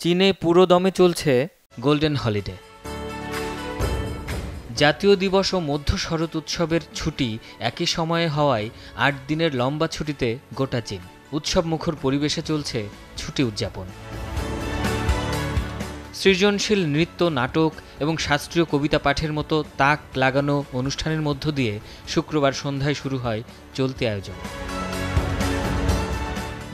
চীনে পুরো দমে চলছে গোল্ডেন হলিডে। জাতীয় দিবস ও মধ্য শরৎ উৎসবের ছুটি একই সময়ে হওয়ায় ৮ দিনের লম্বা ছুটিতে গোটা চীন। উৎসব মুখর পরিবেশে চলছে ছুটি উদযাপন। সৃজনশীল নৃত্য, নাটক এবং শাস্ত্রীয় কবিতা পাঠের মতো তাক লাগানো অনুষ্ঠানের মধ্য দিয়ে শুক্রবার সন্ধ্যায় শুরু হয় চলতি আয়োজন।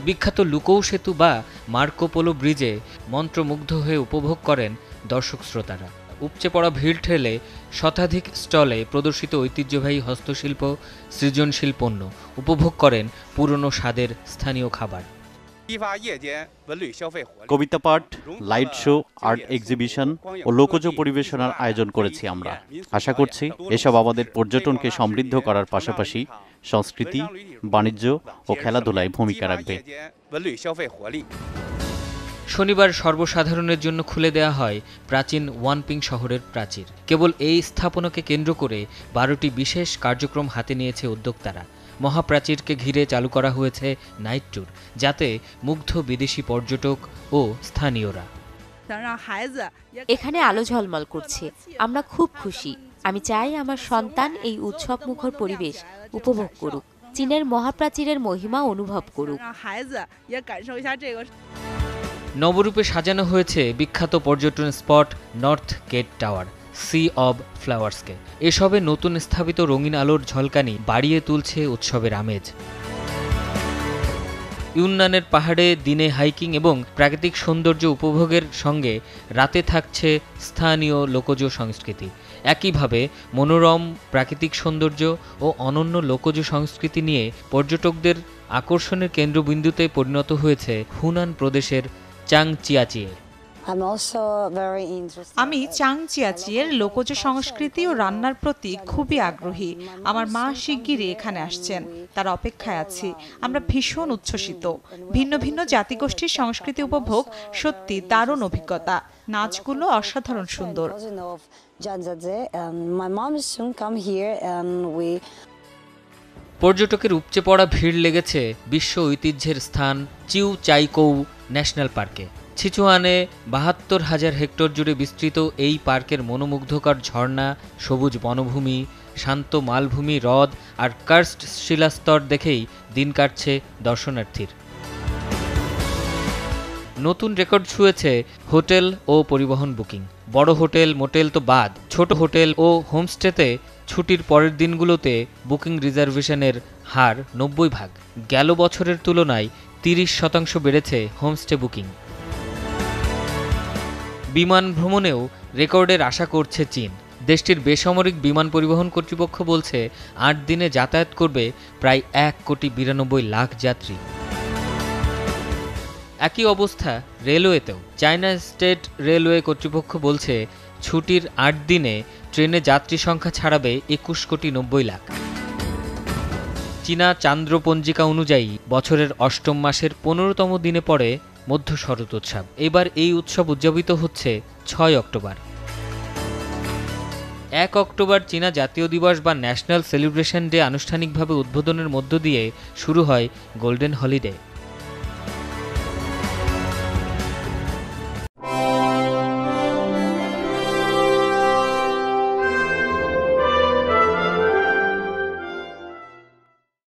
বিখ্যাত লুকৌ সেতু বা মার্কো পোলো ব্রিজে মন্ত্রমুগ্ধ হয়ে উপভোগ করেন দর্শক শ্রোতারা। উপচে পড়া ভিড় ঠেলে শতাধিক স্টলে প্রদর্শিত ঐতিহ্যবাহী হস্তশিল্প, সৃজনশীল পণ্য, উপভোগ করেন পুরনো স্বাদের স্থানীয় খাবার। কবিতা পাঠ, লাইট শো, আর্ট এক্সিবিশন ও লোকজ পরিবেশনার আয়োজন করেছি আমরা। আশা করছি এসব আমাদের পর্যটনকে সমৃদ্ধ করার পাশাপাশি সংস্কৃতি, বাণিজ্য ও খেলাধুলায় ভূমিকা রাখবে। শনিবার সর্বসাধারণের জন্য খুলে দেয়া হয় প্রাচীন ওয়ানপিং শহরের প্রাচীর। কেবল এই স্থাপনাকে কেন্দ্র করে ১২টি বিশেষ কার্যক্রম হাতে নিয়েছে উদ্যোক্তারা। মহাপ্রাচীরকে ঘিরে চালু করা হয়েছে নাইট ট্যুর, যাতে মুগ্ধ বিদেশি পর্যটক ও স্থানীয়রা। এখানে আলো ঝলমল করছে, আমরা খুব খুশি। আমি চাই আমার সন্তান এই উৎসব মুখর পরিবেশ উপভোগ করুক, চীনের মহাপ্রাচীরের মহিমা অনুভব করুক। নবরূপে সাজানো হয়েছে বিখ্যাত পর্যটন spot north gate tower, sea of ফ্লাওয়ার্সকে। এসবে নতুন স্থাপিত রঙিন আলোর ঝলকানি বাড়িয়ে তুলছে উৎসবের আমেজ। ইউন্নানের পাহাড়ে দিনে হাইকিং এবং প্রাকৃতিক সৌন্দর্য উপভোগের সঙ্গে রাতে থাকছে স্থানীয় লোকজ সংস্কৃতি। একইভাবে মনোরম প্রাকৃতিক সৌন্দর্য ও অনন্য লোকজ সংস্কৃতি নিয়ে পর্যটকদের আকর্ষণের কেন্দ্রবিন্দুতে পরিণত হয়েছে হুনান প্রদেশের চাংচিয়াচিয়ে। আমি চাংচিয়াচিয়ের লোকজ সংস্কৃতি ও রান্নার প্রতি খুবই আগ্রহী। আমার মা শিগগিরই এখানে আসছেন, তার অপেক্ষায় আছি। আমরা ভীষণ উচ্ছ্বসিত। ভিন্ন ভিন্ন জাতিগোষ্ঠীর সংস্কৃতি উপভোগ সত্যি দারুণ অভিজ্ঞতা। নাচগুলো অসাধারণ সুন্দর। পর্যটকের উপচে পড়া ভিড় লেগেছে বিশ্ব ঐতিহ্যের স্থান চিউ চাইকৌ ন্যাশনাল পার্কে। সিচুয়ানে ৭২,০০০ হেক্টর জুড়ে বিস্তৃত এই পার্কের মনোমুগ্ধকর ঝর্ণা, সবুজ বনভূমি, শান্ত মালভূমি, হ্রদ আর কার্স্ট শিলাস্তর দেখেই দিন কাটছে দর্শনার্থীর। নতুন রেকর্ড ছুঁয়েছে হোটেল ও পরিবহন বুকিং। বড় হোটেল, মোটেল তো বাদ, ছোট হোটেল ও হোমস্টেতে ছুটির পরের দিনগুলোতে বুকিং রিজার্ভেশনের হার ৯০%। গেল বছরের তুলনায় ৩০% বেড়েছে হোমস্টে বুকিং। বিমান ভ্রমণেও রেকর্ডের আশা করছে চীন। দেশটির বেসামরিক বিমান পরিবহন কর্তৃপক্ষ বলছে ৮ দিনে যাতায়াত করবে প্রায় ১,৯২,০০,০০০ যাত্রী। একই অবস্থা রেলওয়েতেও। চায়না স্টেট রেলওয়ে কর্তৃপক্ষ বলছে ছুটির ৮ দিনে ট্রেনে যাত্রী সংখ্যা ছাড়াবে ২১,৯০,০০,০০০। চীনা চান্দ্রপঞ্জিকা অনুযায়ী বছরের অষ্টম মাসের ১৫তম দিনে পড়ে মধ্য শরৎ উৎসব। এবার এই উৎসব উদযাপিত হচ্ছে ৬ অক্টোবর। ১ অক্টোবর চীনা জাতীয় দিবস বা ন্যাশনাল সেলিব্রেশন ডে আনুষ্ঠানিকভাবে উদ্বোধনের মধ্য দিয়ে শুরু হয় গোল্ডেন হলিডে।